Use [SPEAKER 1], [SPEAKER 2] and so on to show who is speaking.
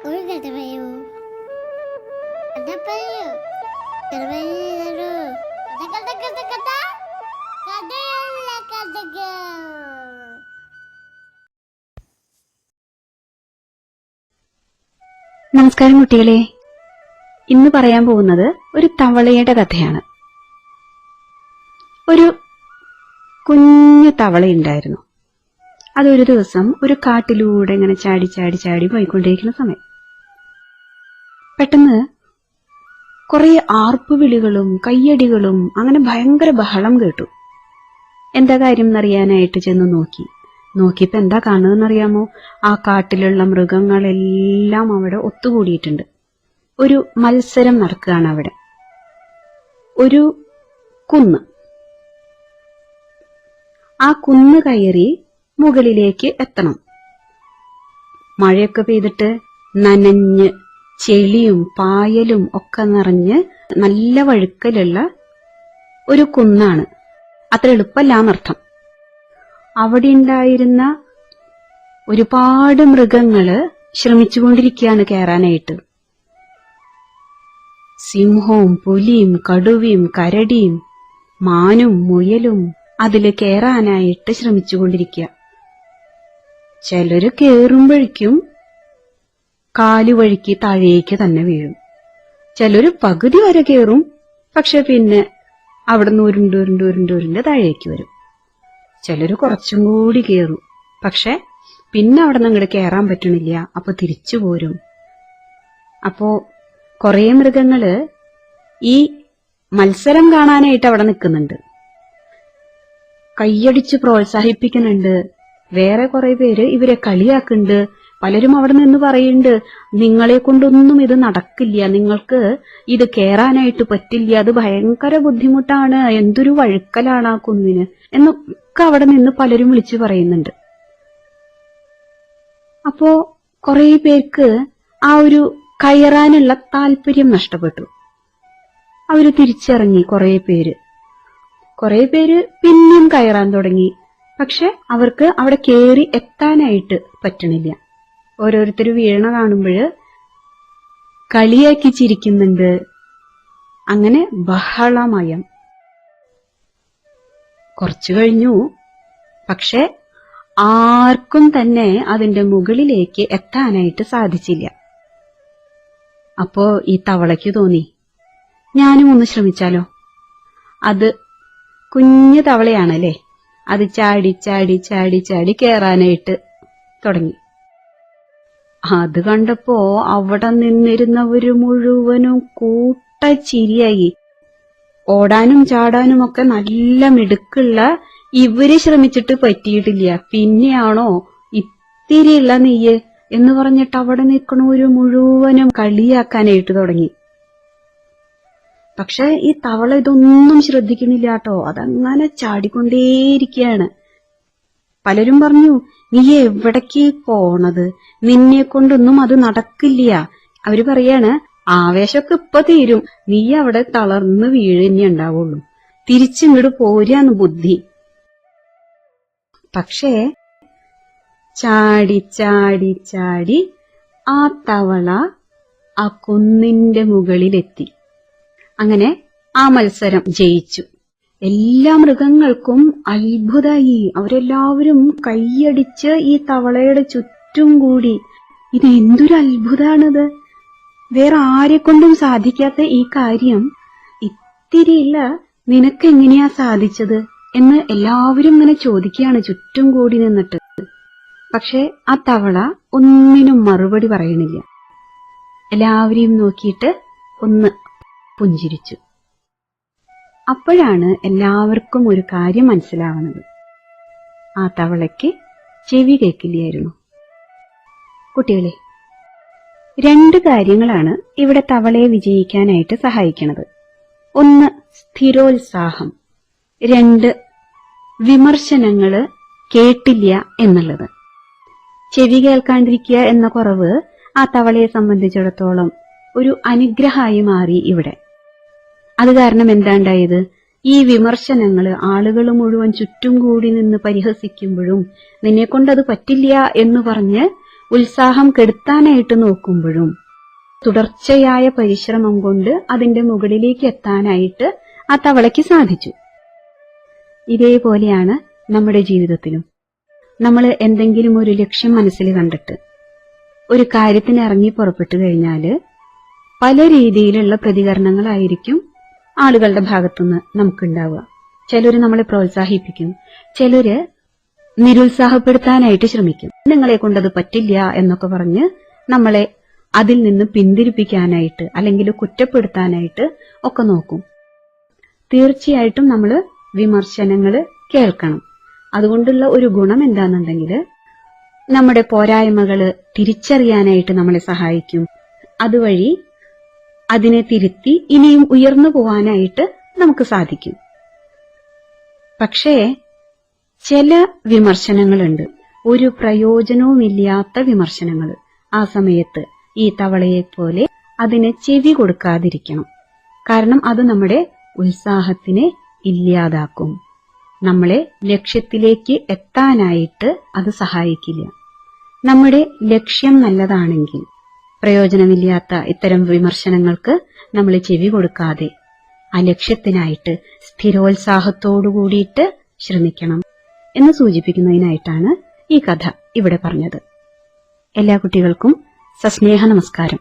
[SPEAKER 1] ഒരു കഥ പറയൂ. കഥ പറയൂ. കഥ പറയൂ. കഥ കഥ കഥ കഥ കഥയല്ല കഥകൾ.
[SPEAKER 2] നമസ്കാരം കുട്ടികളെ. ഇന്ന് പറയാൻ പോകുന്നത് ഒരു തവളയുടെ കഥയാണ്. ഒരു കുഞ്ഞു തവളയുണ്ടായിരുന്നു. അതൊരു ദിവസം ഒരു കാട്ടിലൂടെ ഇങ്ങനെ ചാടി ചാടി ചാടി പോയിക്കൊണ്ടിരിക്കുന്ന സമയം പെട്ടെന്ന് കുറെ ആർപ്പുവിളികളും കയ്യടികളും അങ്ങനെ ഭയങ്കര ബഹളം കേട്ടു. എന്താ കാര്യം എന്നറിയാനായിട്ട് ചെന്ന് നോക്കിയപ്പോ എന്താ കാണുന്നതെന്നറിയാമോ? ആ കാട്ടിലുള്ള മൃഗങ്ങളെല്ലാം അവിടെ ഒത്തുകൂടിയിട്ടുണ്ട്. ഒരു മത്സരം നടക്കുകയാണ് അവിടെ. ഒരു കുന്ന്, ആ കുന്ന് കയറി മുകളിലേക്ക് എത്തണം. മഴയൊക്കെ പെയ്തിട്ട് നനഞ്ഞ് ചെളിയും പായലും ഒക്കെ നിറഞ്ഞ് നല്ല വഴുക്കലുള്ള ഒരു കുന്നാണ്. അത്ര എളുപ്പമല്ലാന്നർത്ഥം. അവിടെ ഉണ്ടായിരുന്ന ഒരുപാട് മൃഗങ്ങള് ശ്രമിച്ചുകൊണ്ടിരിക്കുകയാണ് കയറാനായിട്ട്. സിംഹവും പുലിയും കടുവയും കരടിയും മാനും മുയലും അതില് കയറാനായിട്ട് ശ്രമിച്ചുകൊണ്ടിരിക്കുക. ചിലര് കേറുമ്പോഴേക്കും കാലുവഴുക്കി താഴേക്ക് തന്നെ വീഴും. ചിലര് പകുതി വരെ കേറും, പക്ഷെ പിന്നെ അവിടുന്ന് ഉരുണ്ട് താഴേക്ക് വരും. ചിലര് കുറച്ചും കൂടി കേറും, പക്ഷെ പിന്നെ അവിടെ നിന്ന് അങ്ങോട്ട് കയറാൻ പറ്റണില്ല, അപ്പൊ തിരിച്ചു പോരും. അപ്പോ കുറെ മൃഗങ്ങള് ഈ മത്സരം കാണാനായിട്ട് അവിടെ നിൽക്കുന്നുണ്ട്, കൈയടിച്ച് പ്രോത്സാഹിപ്പിക്കുന്നുണ്ട്. വേറെ കുറെ പേര് ഇവരെ കളിയാക്കുന്നുണ്ട്. പലരും അവിടെ നിന്ന് പറയുന്നുണ്ട്, നിങ്ങളെ കൊണ്ടൊന്നും ഇത് നടക്കില്ല, നിങ്ങൾക്ക് ഇത് കേറാനായിട്ട് പറ്റില്ല, അത് ഭയങ്കര ബുദ്ധിമുട്ടാണ്, എന്തൊരു വഴുക്കലാണ് ആ കുന്നിന് എന്നൊക്കെ അവിടെ നിന്ന് പലരും വിളിച്ചു പറയുന്നുണ്ട്. അപ്പോ കുറെ പേർക്ക് ആ ഒരു കയറാനുള്ള താല്പര്യം നഷ്ടപ്പെട്ടു. അവര് തിരിച്ചിറങ്ങി. കുറെ പേര് പിന്നെയും കയറാൻ തുടങ്ങി. പക്ഷെ അവർക്ക് അവിടെ കേറി എത്താനായിട്ട് പറ്റണില്ല. ഓരോരുത്തർ വീണ കാണുമ്പോഴ് കളിയാക്കി ചിരിക്കുന്നുണ്ട്. അങ്ങനെ ബഹളമയം. കുറച്ചു കഴിഞ്ഞു, പക്ഷെ ആർക്കും തന്നെ അതിന്റെ മുകളിലേക്ക് എത്താനായിട്ട് സാധിച്ചില്ല. അപ്പോ ഈ തവളയ്ക്ക് തോന്നി, ഞാനും ഒന്ന് ശ്രമിച്ചാലോ. അത് കുഞ്ഞു തവളയാണല്ലേ, അത് ചാടി ചാടി ചാടി ചാടി കേറാനായിട്ട് തുടങ്ങി. അത് കണ്ടപ്പോ അവിടെ നിന്നിരുന്നവര് മുഴുവനും കൂട്ടച്ചിരിയായി. ഓടാനും ചാടാനും ഒക്കെ നല്ല മിടുക്കുള്ള ഇവര് ശ്രമിച്ചിട്ട് പറ്റിയിട്ടില്ല, പിന്നെയാണോ ഇത്തിരിയുള്ള നെയ്യ് എന്ന് പറഞ്ഞിട്ട് അവിടെ നിൽക്കണവര് മുഴുവനും കളിയാക്കാനായിട്ട് തുടങ്ങി. പക്ഷെ ഈ തവള ഇതൊന്നും ശ്രദ്ധിക്കണില്ല കേട്ടോ, അതങ്ങനെ ചാടിക്കൊണ്ടേയിരിക്കുകയാണ്. പലരും പറഞ്ഞു, നീ എവിടേക്ക് പോണത്, നിന്നെ കൊണ്ടൊന്നും അത് നടക്കില്ല. അവര് പറയാണ്, ആവേശമൊക്കെ ഇപ്പൊ തീരും, നീ അവിടെ തളർന്ന് വീഴന്നെ ഉണ്ടാവുള്ളൂ, തിരിച്ചിങ്ങോട്ട് പോരാന്ന് ബുദ്ധി. പക്ഷേ ചാടി ചാടി ചാടി ആ തവള ആ കുന്നിന്റെ മുകളിലെത്തി. അങ്ങനെ ആ മത്സരം ജയിച്ചു. എല്ലാ മൃഗങ്ങൾക്കും അത്ഭുതമായി. അവരെല്ലാവരും കൈയടിച്ച് ഈ തവളയുടെ ചുറ്റും കൂടി. ഇത് എന്തൊരു അത്ഭുതാണിത്, വേറെ ആരെക്കൊണ്ടും സാധിക്കാത്ത ഈ കാര്യം ഇത്തിരിയില്ല നിനക്കെങ്ങനെയാ സാധിച്ചത് എന്ന് എല്ലാവരും ഇങ്ങനെ ചോദിക്കുകയാണ് ചുറ്റും കൂടി നിന്നിട്ട്. പക്ഷെ ആ തവള ഒന്നിനും മറുപടി പറയണില്ല. എല്ലാവരെയും നോക്കിയിട്ട് ഒന്ന് പുഞ്ചിരിച്ചു. അപ്പോഴാണ് എല്ലാവർക്കും ഒരു കാര്യം മനസ്സിലാവുന്നത്, ആ തവളയ്ക്ക് ചെവി കേൾക്കില്ലായിരുന്നു. കുട്ടികളെ, 2 കാര്യങ്ങളാണ് ഇവിടെ തവളയെ വിജയിക്കാനായിട്ട് സഹായിക്കുന്നത്. 1 സ്ഥിരോത്സാഹം, 2 വിമർശനങ്ങള് കേട്ടില്ല എന്നുള്ളത്. ചെവി കേൾക്കാണ്ടിരിക്കുക എന്ന കുറവ് ആ തവളയെ സംബന്ധിച്ചിടത്തോളം ഒരു അനുഗ്രഹമായി മാറി ഇവിടെ. അത് കാരണം എന്താ ഉണ്ടായത്? ഈ വിമർശനങ്ങള് ആളുകൾ മുഴുവൻ ചുറ്റും കൂടി നിന്ന് പരിഹസിക്കുമ്പോഴും നിന്നെ കൊണ്ടത് പറ്റില്ല എന്ന് പറഞ്ഞ് ഉത്സാഹം കെടുത്താനായിട്ട് നോക്കുമ്പോഴും തുടർച്ചയായ പരിശ്രമം കൊണ്ട് അതിന്റെ മുകളിലേക്ക് എത്താനായിട്ട് ആ തവളയ്ക്ക് സാധിച്ചു. ഇതേപോലെയാണ് നമ്മുടെ ജീവിതത്തിലും. നമ്മൾ എന്തെങ്കിലും ഒരു ലക്ഷ്യം മനസ്സിൽ കണ്ടിട്ട് ഒരു കാര്യത്തിന് ഇറങ്ങി പുറപ്പെട്ടു കഴിഞ്ഞാല് പല രീതിയിലുള്ള പ്രതികരണങ്ങളായിരിക്കും ആളുകളുടെ ഭാഗത്തുനിന്ന് നമുക്കുണ്ടാവുക. ചിലര് നമ്മളെ പ്രോത്സാഹിപ്പിക്കും, ചിലര് നിരുത്സാഹപ്പെടുത്താനായിട്ട് ശ്രമിക്കും. നിങ്ങളെ കൊണ്ടത് പറ്റില്ല എന്നൊക്കെ പറഞ്ഞ് നമ്മളെ അതിൽ നിന്ന് പിന്തിരിപ്പിക്കാനായിട്ട് അല്ലെങ്കിൽ കുറ്റപ്പെടുത്താനായിട്ട് ഒക്കെ നോക്കും. തീർച്ചയായിട്ടും നമ്മൾ വിമർശനങ്ങൾ കേൾക്കണം. അതുകൊണ്ടുള്ള ഒരു ഗുണം എന്താണെന്നുണ്ടെങ്കിൽ നമ്മുടെ പോരായ്മകള് തിരിച്ചറിയാനായിട്ട് നമ്മളെ സഹായിക്കും. അതുവഴി അതിനെ തിരുത്തി ഇനിയും ഉയർന്നു പോവാനായിട്ട് നമുക്ക് സാധിക്കും. പക്ഷേ ചില വിമർശനങ്ങളുണ്ട്, ഒരു പ്രയോജനവുമില്ലാത്ത വിമർശനങ്ങൾ. ആ സമയത്ത് ഈ തവളയെപ്പോലെ അതിനെ ചെവി കൊടുക്കാതിരിക്കണം. കാരണം അത് നമ്മുടെ ഉത്സാഹത്തിനെ ഇല്ലാതാക്കും. നമ്മളെ ലക്ഷ്യത്തിലേക്ക് എത്താനായിട്ട് അത് സഹായിക്കില്ല. നമ്മുടെ ലക്ഷ്യം നല്ലതാണെങ്കിൽ പ്രയോജനമില്ലാത്ത ഇത്തരം വിമർശനങ്ങൾക്ക് നമ്മൾ ചെവി കൊടുക്കാതെ ആ ലക്ഷ്യത്തിനായിട്ട് സ്ഥിരോത്സാഹത്തോടു കൂടിയിട്ട് ശ്രമിക്കണം എന്ന് സൂചിപ്പിക്കുന്നതിനായിട്ടാണ് ഈ കഥ ഇവിടെ പറഞ്ഞത്. എല്ലാ കുട്ടികൾക്കും സസ്നേഹ നമസ്കാരം.